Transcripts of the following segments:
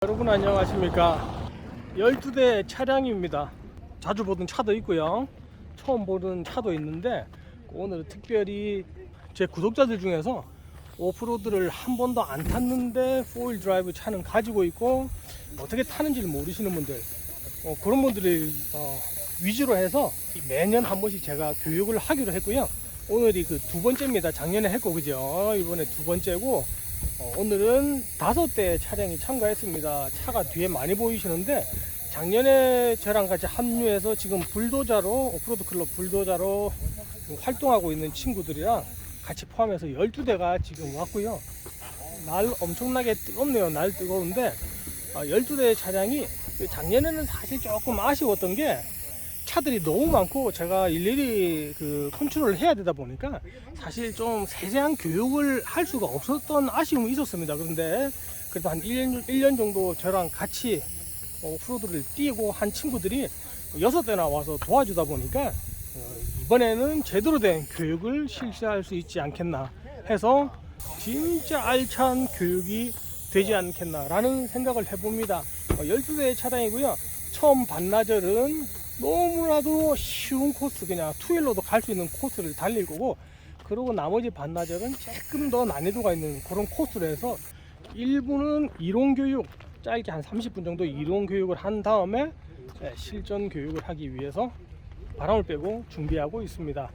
여러분 안녕하십니까. 12대 차량입니다. 자주 보던 차도 있고요, 처음 보는 차도 있는데, 오늘 특별히 제 구독자들 중에서 오프로드를 한 번도 안 탔는데 4휠 드라이브 차는 가지고 있고 어떻게 타는지를 모르시는 분들, 그런 분들을 위주로 해서 매년 한 번씩 제가 교육을 하기로 했고요. 오늘이 그 두 번째입니다. 작년에 했고, 그죠? 이번에 두 번째고, 오늘은 5대 차량이 참가했습니다. 차가 뒤에 많이 보이시는데, 작년에 저랑 같이 합류해서 지금 불도자로, 오프로드 클럽 불도자로 활동하고 있는 친구들이랑 같이 포함해서 12대가 지금 왔고요. 날 엄청나게 뜨겁네요. 날 뜨거운데, 12대 차량이 작년에는 사실 조금 아쉬웠던 게, 차들이 너무 많고 제가 일일이 그 컨트롤을 해야 되다 보니까 사실 좀 세세한 교육을 할 수가 없었던 아쉬움이 있었습니다. 그런데 그래도 한 1년 정도 저랑 같이 오프로드를 뛰고 한 친구들이 6대나 와서 도와주다 보니까 이번에는 제대로 된 교육을 실시할 수 있지 않겠나 해서 진짜 알찬 교육이 되지 않겠나 라는 생각을 해봅니다. 12대의 차량이고요. 처음 반나절은 너무나도 쉬운 코스, 그냥 투일로도 갈 수 있는 코스를 달릴 거고, 그리고 나머지 반나절은 조금 더 난이도가 있는 그런 코스로 해서 1부는 이론 교육, 짧게 한 30분 정도 이론 교육을 한 다음에 실전 교육을 하기 위해서 바람을 빼고 준비하고 있습니다.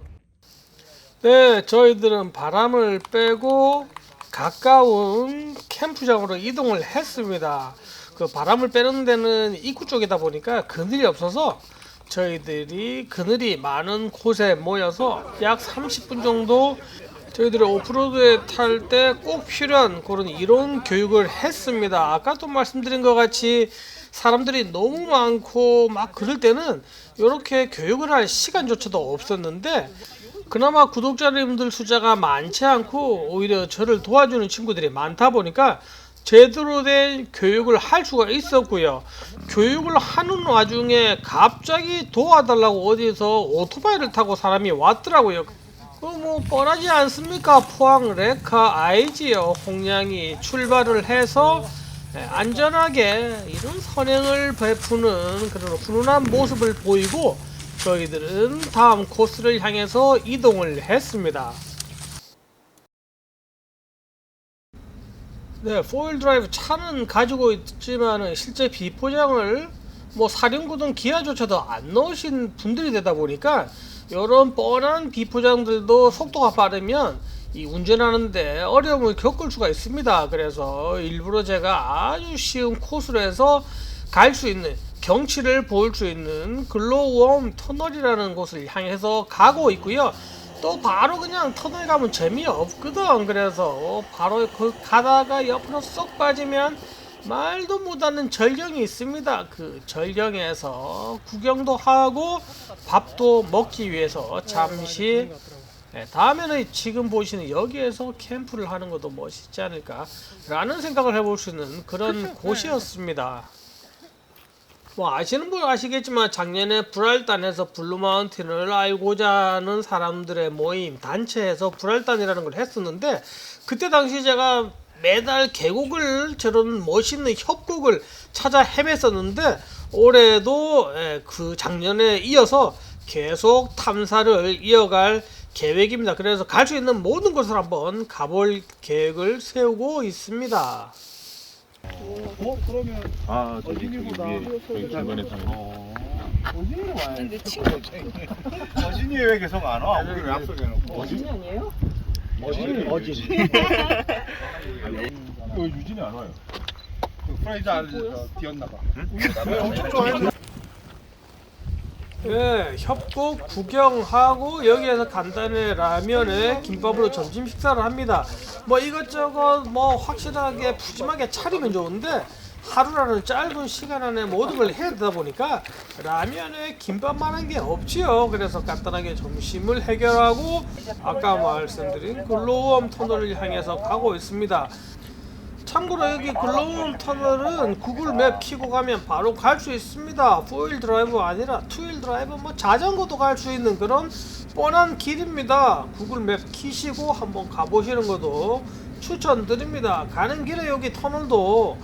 네, 저희들은 바람을 빼고 가까운 캠프장으로 이동을 했습니다. 그 바람을 빼는 데는 입구 쪽이다 보니까 그늘이 없어서 저희들이 그늘이 많은 곳에 모여서 약 30분 정도 저희들이 오프로드에 탈 때 꼭 필요한 그런 이론 교육을 했습니다. 아까도 말씀드린 것 같이 사람들이 너무 많고 막 그럴 때는 이렇게 교육을 할 시간조차도 없었는데, 그나마 구독자님들 숫자가 많지 않고 오히려 저를 도와주는 친구들이 많다 보니까 제대로 된 교육을 할 수가 있었고요. 교육을 하는 와중에 갑자기 도와달라고 어디서 오토바이를 타고 사람이 왔더라고요. 뭐 뻔하지 않습니까? 포항 레카 IG요 홍량이 출발을 해서 안전하게 이런 선행을 베푸는 그런 훈훈한 모습을 보이고, 저희들은 다음 코스를 향해서 이동을 했습니다. 네, 4휠 드라이브 차는 가지고 있지만 실제 비포장을 뭐 사륜구동 기아조차도 안 넣으신 분들이 되다 보니까 이런 뻔한 비포장들도 속도가 빠르면 이 운전하는데 어려움을 겪을 수가 있습니다. 그래서 일부러 제가 아주 쉬운 코스로 해서 갈 수 있는, 경치를 볼 수 있는 글로우웜 터널이라는 곳을 향해서 가고 있고요. 또 바로 그냥 터널 가면 재미없거든. 그래서 바로 그 가다가 옆으로 쏙 빠지면 말도 못하는 절경이 있습니다. 그 절경에서 구경도 하고 밥도 먹기 위해서 잠시 다음에는 지금 보시는 여기에서 캠프를 하는 것도 멋있지 않을까 라는 생각을 해볼 수 있는 그런 곳이었습니다. 뭐 아시는 분 아시겠지만 작년에 불알단에서 블루마운틴을 알고자 하는 사람들의 모임 단체에서 불알단이라는 걸 했었는데, 그때 당시 제가 매달 계곡을, 저런 멋있는 협곡을 찾아 헤맸었는데, 올해도 그 작년에 이어서 계속 탐사를 이어갈 계획입니다. 그래서 갈 수 있는 모든 곳을 한번 가볼 계획을 세우고 있습니다. 그러면 저기 위에 저기 중간에 사는 어진이로 와야 근데 친구 어진이 왜 계속 안 와? 우리 약속해놓고 어진이 아니에요? 어진 왜 유진이 안 와요? 프라이즈 안 뛰었나봐. 왜 엄청 좋아했는데. 네, 협곡 구경하고 여기에서 간단히 라면에 김밥으로 점심 식사를 합니다. 뭐 이것저것 뭐 확실하게 푸짐하게 차리면 좋은데 하루라는 짧은 시간 안에 모든 걸 해야 되다 보니까 라면에 김밥만한 게 없지요. 그래서 간단하게 점심을 해결하고 아까 말씀드린 글로우웜 터널을 향해서 가고 있습니다. 참고로 여기 글로우웜 터널은 구글 맵 키고 가면 바로 갈 수 있습니다. 4휠 드라이브 아니라 2휠 드라이브, 뭐 자전거도 갈 수 있는 그런 뻔한 길입니다. 구글 맵 키시고 한번 가보시는 것도 추천드립니다. 가는 길에 여기 터널도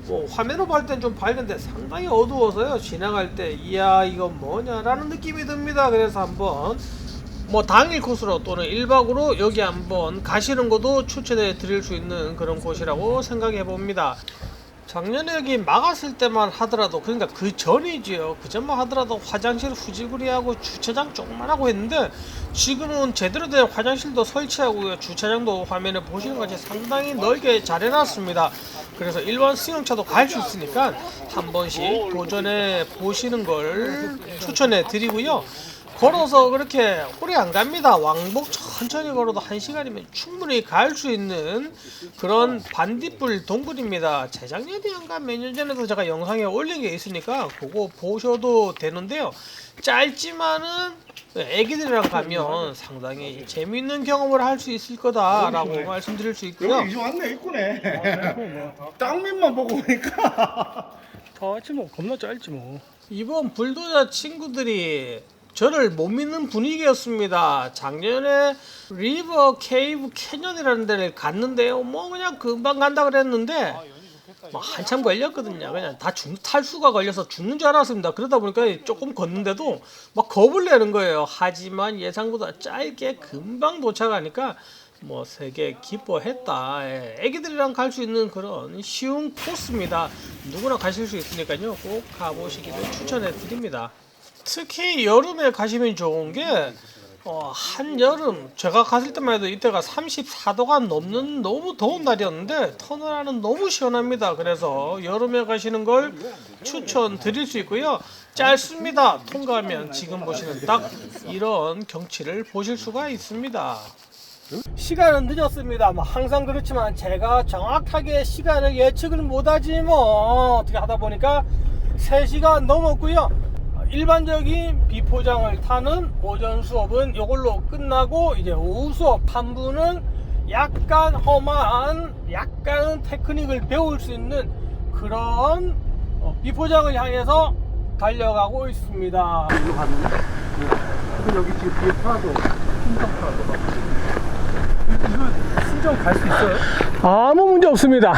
뭐 화면으로 볼 땐 좀 밝은데 상당히 어두워서요. 지나갈 때 이야 이건 뭐냐라는 느낌이 듭니다. 그래서 한번 뭐 당일 코스로 또는 1박으로 여기 한번 가시는 것도 추천해 드릴 수 있는 그런 곳이라고 생각해 봅니다. 작년에 여기 막았을 때만 하더라도, 그러니까 그 전이지요. 그 전만 하더라도 화장실 후지구리하고 주차장 조그만하고 했는데 지금은 제대로 된 화장실도 설치하고 주차장도 화면에 보시는 것같이 상당히 넓게 잘 해놨습니다. 그래서 일반 승용차도 갈 수 있으니까 한 번씩 도전해 보시는 걸 추천해 드리고요. 걸어서 그렇게 오래 안 갑니다. 왕복 천천히 걸어도 1시간이면 충분히 갈 수 있는 그런 반딧불 동굴입니다. 재작년인가 몇 년 전에도 제가 영상에 올린 게 있으니까 그거 보셔도 되는데요. 짧지만은 애기들이랑 가면 상당히 재미있는 경험을 할 수 있을 거다라고 말씀드릴 수 있고요. 여기 이제 왔네 있구네. 땅면만 보고 오니까. 다 왔지 뭐. 겁나 짧지 뭐. 이번 불도저 친구들이 저를 못 믿는 분위기였습니다. 작년에 리버 케이브 캐년이라는 데를 갔는데요. 뭐 그냥 금방 간다 그랬는데 뭐 한참 걸렸거든요. 그냥 다 탈수가 걸려서 죽는 줄 알았습니다. 그러다 보니까 조금 걷는데도 막 겁을 내는 거예요. 하지만 예상보다 짧게 금방 도착하니까 뭐 세계 기뻐했다. 애기들이랑 갈 수 있는 그런 쉬운 코스입니다. 누구나 가실 수 있으니까요. 꼭 가보시기를 추천해 드립니다. 특히 여름에 가시면 좋은 게 한여름 제가 갔을 때만 해도 이때가 34도가 넘는 너무 더운 날이었는데 터널안은 너무 시원합니다. 그래서 여름에 가시는 걸 추천드릴 수 있고요. 짧습니다. 통과하면 지금 보시는 딱 이런 경치를 보실 수가 있습니다. 시간은 늦었습니다. 뭐 항상 그렇지만 제가 정확하게 시간을 예측을 못하지 뭐 어떻게 하다 보니까 3시간 넘었고요. 일반적인 비포장을 타는 오전 수업은 이걸로 끝나고 이제 오후 수업 한 분은 약간 험한 약간은 테크닉을 배울 수 있는 그런 비포장을 향해서 달려가고 있습니다. 이리로 가는데. 여기 지금 뒤에 파도, 신성 파도. 이거 신정 갈 수 있어요? 아무 문제 없습니다.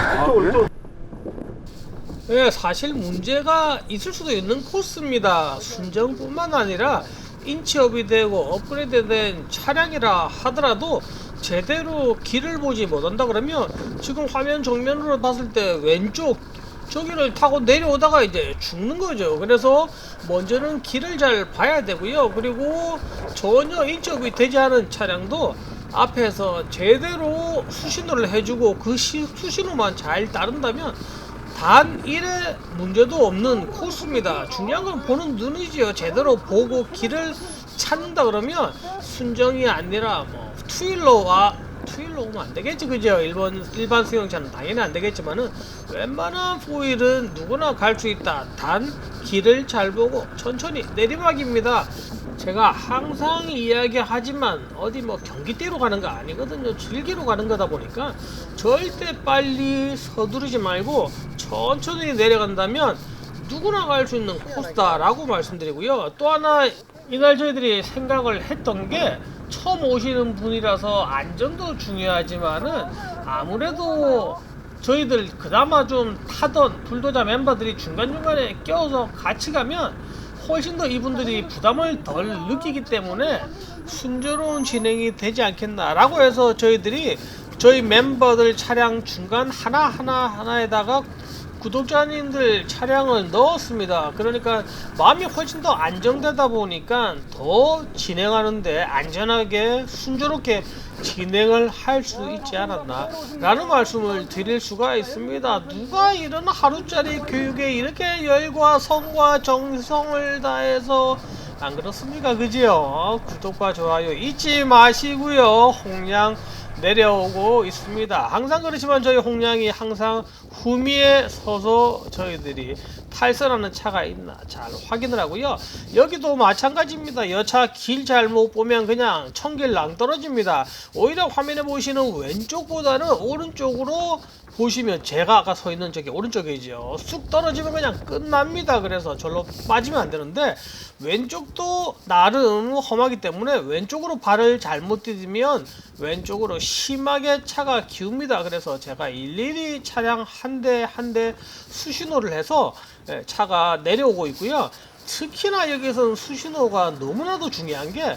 네, 사실 문제가 있을 수도 있는 코스입니다. 순정뿐만 아니라 인치업이 되고 업그레이드된 차량이라 하더라도 제대로 길을 보지 못한다 그러면 지금 화면 정면으로 봤을 때 왼쪽 저기를 타고 내려오다가 이제 죽는 거죠. 그래서 먼저는 길을 잘 봐야 되고요. 그리고 전혀 인치업이 되지 않은 차량도 앞에서 제대로 수신호를 해주고 그 수신호만 잘 따른다면 단 1의 문제도 없는 코스입니다. 중요한 건 보는 눈이지요. 제대로 보고 길을 찾는다 그러면 순정이 아니라 뭐 투일로 오면 안 되겠지, 그죠? 일반 승용차는 당연히 안 되겠지만은 웬만한 포일은 누구나 갈 수 있다. 단 길을 잘 보고 천천히 내리막입니다. 제가 항상 이야기하지만 어디 뭐 경기대로 가는 거 아니거든요. 즐기러 가는 거다 보니까 절대 빨리 서두르지 말고 천천히 내려간다면 누구나 갈 수 있는 코스다라고 말씀드리고요. 또 하나 이날 저희들이 생각을 했던 게 처음 오시는 분이라서 안전도 중요하지만은 아무래도 저희들 그나마 좀 타던 불도저 멤버들이 중간중간에 껴서 같이 가면 훨씬 더 이분들이 부담을 덜 느끼기 때문에 순조로운 진행이 되지 않겠나라고 해서 저희들이 저희 멤버들 차량 중간 하나에다가 구독자님들 차량을 넣었습니다. 그러니까 마음이 훨씬 더 안정되다 보니까 더 진행하는데 안전하게 순조롭게 진행을 할 수 있지 않았나 라는 말씀을 드릴 수가 있습니다. 누가 이런 하루짜리 교육에 이렇게 열과 성과 정성을 다해서 안 그렇습니까? 그지요? 구독과 좋아요 잊지 마시고요. 홍량 내려오고 있습니다. 항상 그렇지만 저희 홍량이 항상 후미에 서서 저희들이 탈선하는 차가 있나 잘 확인을 하고요. 여기도 마찬가지입니다. 여차 길 잘못 보면 그냥 천길 낭떨어집니다. 오히려 화면에 보시는 왼쪽보다는 오른쪽으로 보시면 제가 아까 서 있는 저기 오른쪽이죠. 쑥 떨어지면 그냥 끝납니다. 그래서 절로 빠지면 안 되는데 왼쪽도 나름 험하기 때문에 왼쪽으로 발을 잘못 디디면 왼쪽으로 심하게 차가 기웁니다. 그래서 제가 일일이 차량 한 대 한 대 수신호를 해서 차가 내려오고 있고요. 특히나 여기서는 수신호가 너무나도 중요한 게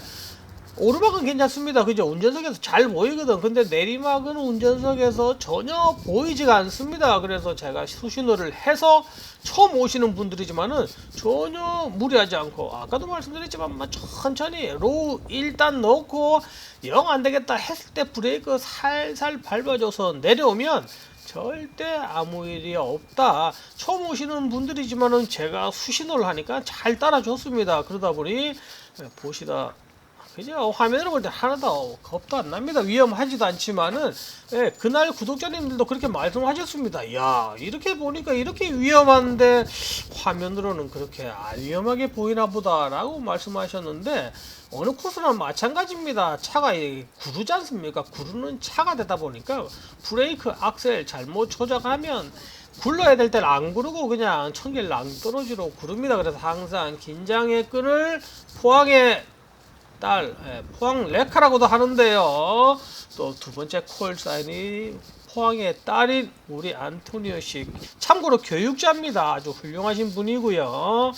오르막은 괜찮습니다. 그죠? 운전석에서 잘 보이거든. 근데 내리막은 운전석에서 전혀 보이지가 않습니다. 그래서 제가 수신호를 해서 처음 오시는 분들이지만은 전혀 무리하지 않고 아까도 말씀드렸지만 천천히 로우 일단 넣고 영 안 되겠다 했을 때 브레이크 살살 밟아줘서 내려오면 절대 아무 일이 없다. 처음 오시는 분들이지만은 제가 수신호를 하니까 잘 따라줬습니다. 그러다 보니 보시다 그죠? 화면으로 볼 때 하나도 겁도 안 납니다. 위험하지도 않지만은 그날 구독자님들도 그렇게 말씀하셨습니다. 야, 이렇게 보니까 이렇게 위험한데 화면으로는 그렇게 안 위험하게 보이나 보다라고 말씀하셨는데 어느 코스나 마찬가지입니다. 차가 구르지 않습니까? 구르는 차가 되다 보니까 브레이크 악셀 잘못 조작하면 굴러야 될 때는 안 구르고 그냥 천길 낭떠러지로 구릅니다. 그래서 항상 긴장의 끈을 포항에 포항 레카라고도 하는데요. 또 두 번째 콜 사인이 포항의 딸인 우리 안토니오식. 참고로 교육자입니다. 아주 훌륭하신 분이고요.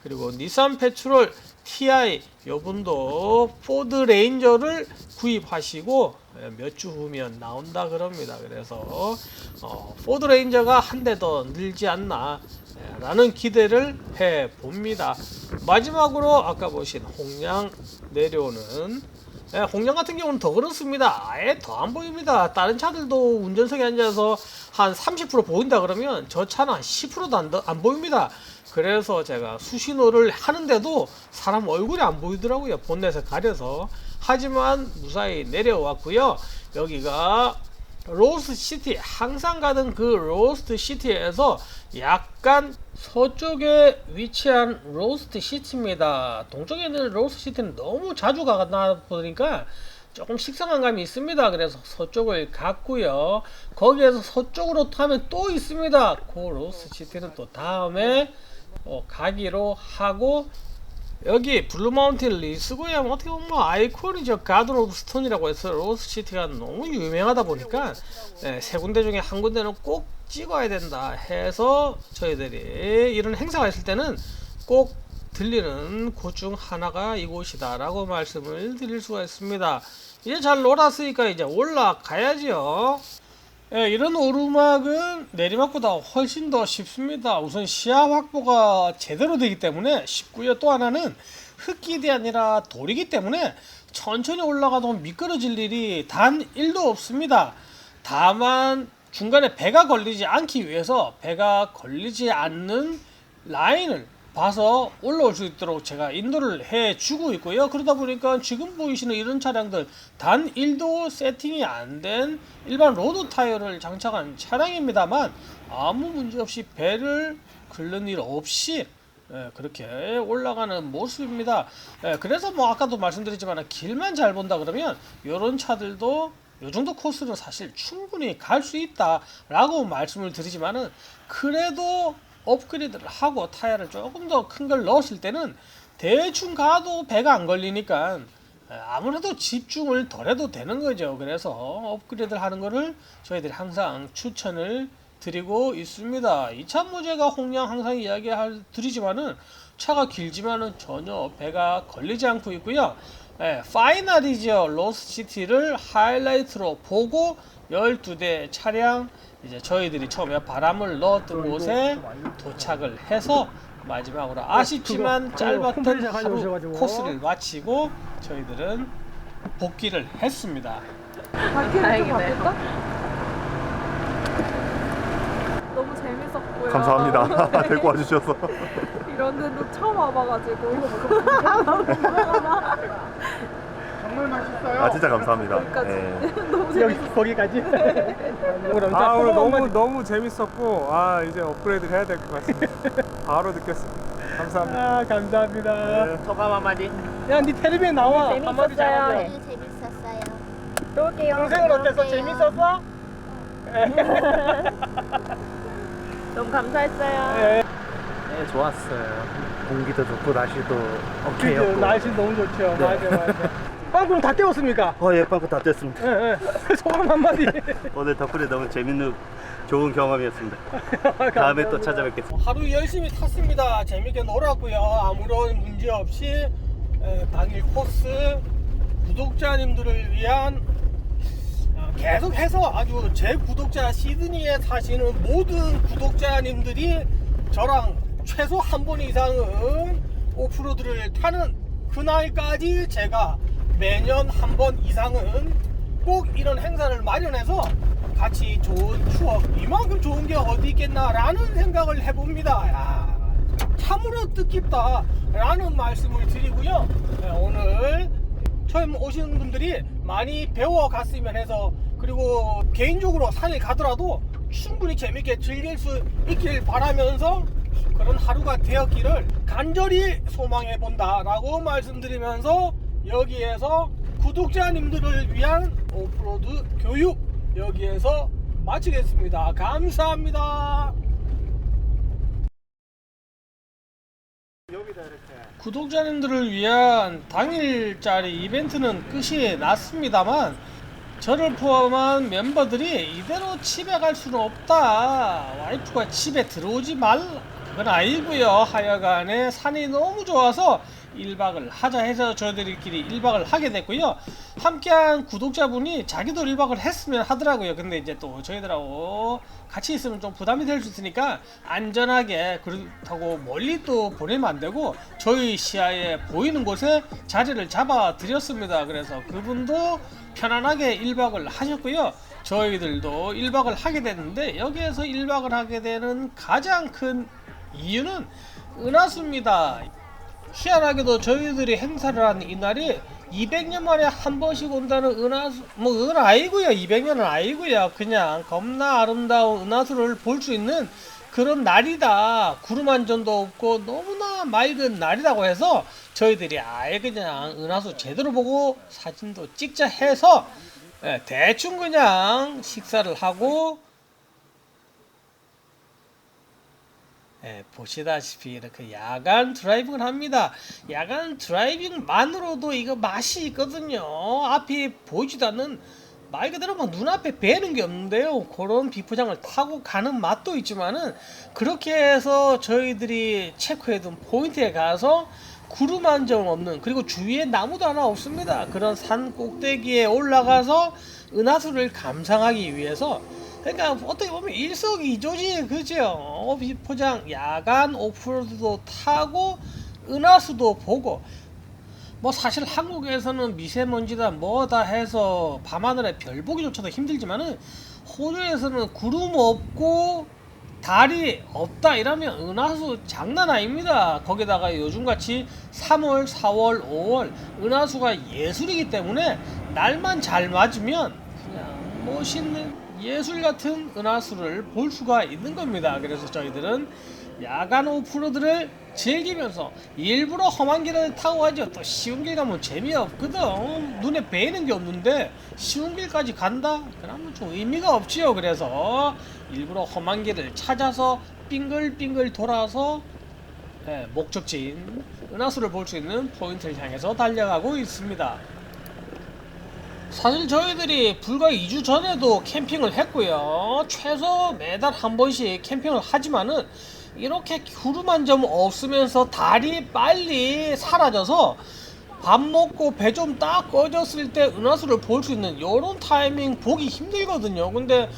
그리고 니산 페트롤 TI 요분도 포드 레인저를 구입하시고 몇 주 후면 나온다 그럽니다. 그래서 포드 레인저가 한 대 더 늘지 않나 라는 기대를 해 봅니다. 마지막으로 아까 보신 홍량 내려오는 홍량 같은 경우는 더 그렇습니다. 아예 더 안 보입니다. 다른 차들도 운전석에 앉아서 한 30% 보인다 그러면 저 차는 한 10%도 안 보입니다. 그래서 제가 수신호를 하는데도 사람 얼굴이 안 보이더라고요. 본넷에 가려서. 하지만 무사히 내려왔고요. 여기가 로스트시티, 항상 가던 그 로스트시티에서 약간 서쪽에 위치한 로스트시티입니다. 동쪽에 있는 로스트시티는 너무 자주 가다 보니까 조금 식상한 감이 있습니다. 그래서 서쪽을 갔고요. 거기에서 서쪽으로 타면 또 있습니다. 그 로스트시티는 또 다음에 가기로 하고, 여기 블루마운틴 리스고야 어떻게 보면 아이콘이죠. 가든 오브 스톤이라고 해서 로스시티가 너무 유명하다 보니까 세 군데 중에 한 군데는 꼭 찍어야 된다 해서 저희들이 이런 행사가 있을 때는 꼭 들리는 곳 중 하나가 이곳이다 라고 말씀을 드릴 수가 있습니다. 이제 잘 놀았으니까 이제 올라가야죠. 이런 오르막은 내리막보다 훨씬 더 쉽습니다. 우선 시야 확보가 제대로 되기 때문에 쉽고요. 또 하나는 흙길이 아니라 돌이기 때문에 천천히 올라가도 미끄러질 일이 단 1도 없습니다. 다만 중간에 배가 걸리지 않기 위해서 배가 걸리지 않는 라인을 봐서 올라올 수 있도록 제가 인도를 해 주고 있고요. 그러다 보니까 지금 보이시는 이런 차량들 단 1도 세팅이 안 된 일반 로드 타이어를 장착한 차량입니다만 아무 문제 없이 배를 긁는 일 없이 그렇게 올라가는 모습입니다. 그래서 뭐 아까도 말씀드렸지만 길만 잘 본다 그러면 이런 차들도 이 정도 코스는 사실 충분히 갈 수 있다 라고 말씀을 드리지만은 그래도 업그레이드를 하고 타이어를 조금 더 큰 걸 넣었을 때는 대충 가도 배가 안 걸리니까 아무래도 집중을 덜 해도 되는 거죠. 그래서 업그레이드를 하는 거를 저희들이 항상 추천을 드리고 있습니다. 이 차 뭐 제가 홍량 항상 이야기 드리지만은 차가 길지만은 전혀 배가 걸리지 않고 있고요. 파이널이죠. 로스시티를 하이라이트로 보고 12대 차량 이제 저희들이 처음에 바람을 넣었던 곳에 도착을 해서 마지막으로 아쉽지만 짧았던 하루 코스를 마치고 저희들은 복귀를 했습니다. 다행이네. 너무 재밌었고요. 감사합니다. 데리고 와주셔서. 이런 데도 처음 와봐가지고. 정말 맛있어요. 아 진짜 감사합니다. 너무 재밌었어요. 거기까지. 아 오늘 너무 재밌었고 이제 업그레이드 해야 될 것 같습니다. 바로 느꼈습니다. 감사합니다. 감사합니다. 소감 한마디. 야, 니 텔레비에 나와. 한마디 잘하자. 재밌었어요. 또 올게요. 동생은 어땠어? 재밌었어? 너무 감사했어요. 예. 네, 좋았어요. 공기도 좋고 날씨도 그죠? 오케이였고. 날씨 너무 좋죠. 네. 맞아. 빵꾸는 다 깨웠습니까? 예, 빵꾸 다 됐습니다. 예, 예. 소감 한마디. 오늘 덕분에 너무 재밌는 좋은 경험이었습니다. 다음에 또 찾아뵙겠습니다. 하루 열심히 탔습니다. 재밌게 놀았고요. 아무런 문제 없이 당일 코스 구독자님들을 위한 계속해서 아주 제 구독자 시드니에 사시는 모든 구독자님들이 저랑 최소 한 번 이상은 오프로드를 타는 그날까지 제가 매년 한 번 이상은 꼭 이런 행사를 마련해서 같이 좋은 추억, 이만큼 좋은 게 어디 있겠나 라는 생각을 해봅니다. 야, 참으로 뜻깊다 라는 말씀을 드리고요. 오늘 처음 오시는 분들이 많이 배워갔으면 해서, 그리고 개인적으로 산에 가더라도 충분히 재밌게 즐길 수 있길 바라면서 그런 하루가 되었기를 간절히 소망해 본다 라고 말씀드리면서, 여기에서 구독자님들을 위한 오프로드 교육 여기에서 마치겠습니다. 감사합니다. 구독자님들을 위한 당일짜리 이벤트는 끝이 났습니다만, 저를 포함한 멤버들이 이대로 집에 갈 수는 없다, 와이프가 집에 들어오지 말라, 그건 아니고요. 하여간에 산이 너무 좋아서 1박을 하자 해서 저희들끼리 1박을 하게 됐고요. 함께한 구독자분이 자기도 1박을 했으면 하더라고요. 근데 이제 또 저희들하고 같이 있으면 좀 부담이 될 수 있으니까 안전하게, 그렇다고 멀리 또 보내면 안 되고 저희 시야에 보이는 곳에 자리를 잡아 드렸습니다. 그래서 그분도 편안하게 1박을 하셨고요. 저희들도 1박을 하게 됐는데, 여기에서 1박을 하게 되는 가장 큰 이유는 은하수입니다. 희한하게도 저희들이 행사를 하는 이날이 200년 만에 한 번씩 온다는 은하수, 뭐 그건 아니고요. 200년은 아니고요. 그냥 겁나 아름다운 은하수를 볼 수 있는 그런 날이다. 구름 한 점도 없고 너무나 맑은 날이라고 해서 저희들이 아예 그냥 은하수 제대로 보고 사진도 찍자 해서 대충 그냥 식사를 하고, 보시다시피 이렇게 야간 드라이빙을 합니다. 야간 드라이빙만으로도 이거 맛이 있거든요. 앞이 보이지도 않는, 말 그대로 막 눈앞에 뵈는 게 없는데요. 그런 비포장을 타고 가는 맛도 있지만은, 그렇게 해서 저희들이 체크해둔 포인트에 가서 구름 한 점 없는, 그리고 주위에 나무도 하나 없습니다. 그런 산 꼭대기에 올라가서 은하수를 감상하기 위해서, 그러니까 어떻게 보면 일석이조지, 그죠? 비포장 야간 오프로드도 타고 은하수도 보고, 뭐 사실 한국에서는 미세먼지다 뭐다 해서 밤하늘에 별 보기조차도 힘들지만은, 호주에서는 구름 없고 달이 없다 이러면 은하수 장난 아닙니다. 거기다가 요즘같이 3월, 4월, 5월 은하수가 예술이기 때문에 날만 잘 맞으면 그냥 멋있는 예술 같은 은하수를 볼 수가 있는 겁니다. 그래서 저희들은 야간 오프로드를 즐기면서 일부러 험한 길을 타고 가죠. 또 쉬운 길 가면 재미없거든. 눈에 뵈이는 게 없는데 쉬운 길까지 간다? 그러면 좀 의미가 없지요. 그래서 일부러 험한 길을 찾아서 빙글빙글 돌아서 목적지인 은하수를 볼 수 있는 포인트를 향해서 달려가고 있습니다. 사실 저희들이 불과 2주 전에도 캠핑을 했고요. 최소 매달 한 번씩 캠핑을 하지만은, 이렇게 구름 한 점 없으면서 달이 빨리 사라져서 밥 먹고 배 좀 딱 꺼졌을 때 은하수를 볼 수 있는 요런 타이밍 보기 힘들거든요. 근데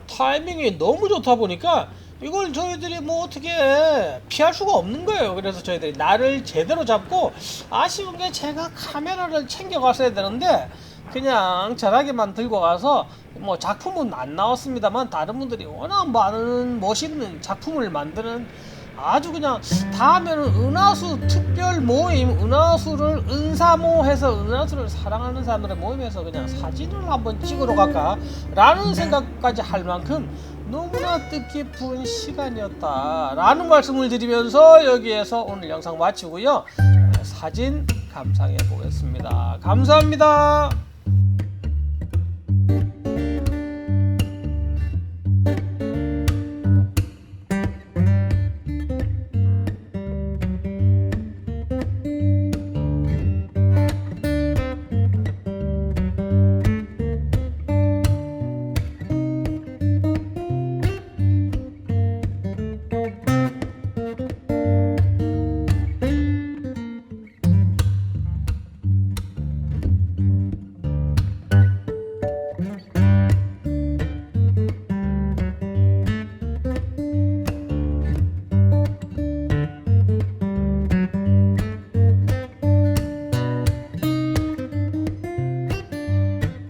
타이밍이 너무 좋다 보니까 이걸 저희들이 뭐 어떻게 피할 수가 없는 거예요. 그래서 저희들이 날을 제대로 잡고, 아쉬운 게 제가 카메라를 챙겨 갔어야 되는데 그냥 전화기만 들고 가서, 뭐 작품은 안 나왔습니다만 다른 분들이 워낙 많은 멋있는 작품을 만드는, 아주 그냥 다음에는 은하수 특별 모임, 은하수를 은사모 해서 은하수를 사랑하는 사람들의 모임에서 그냥 사진을 한번 찍으러 갈까 라는 생각까지 할 만큼 너무나 뜻깊은 시간이었다 라는 말씀을 드리면서 여기에서 오늘 영상 마치고요. 사진 감상해 보겠습니다. 감사합니다.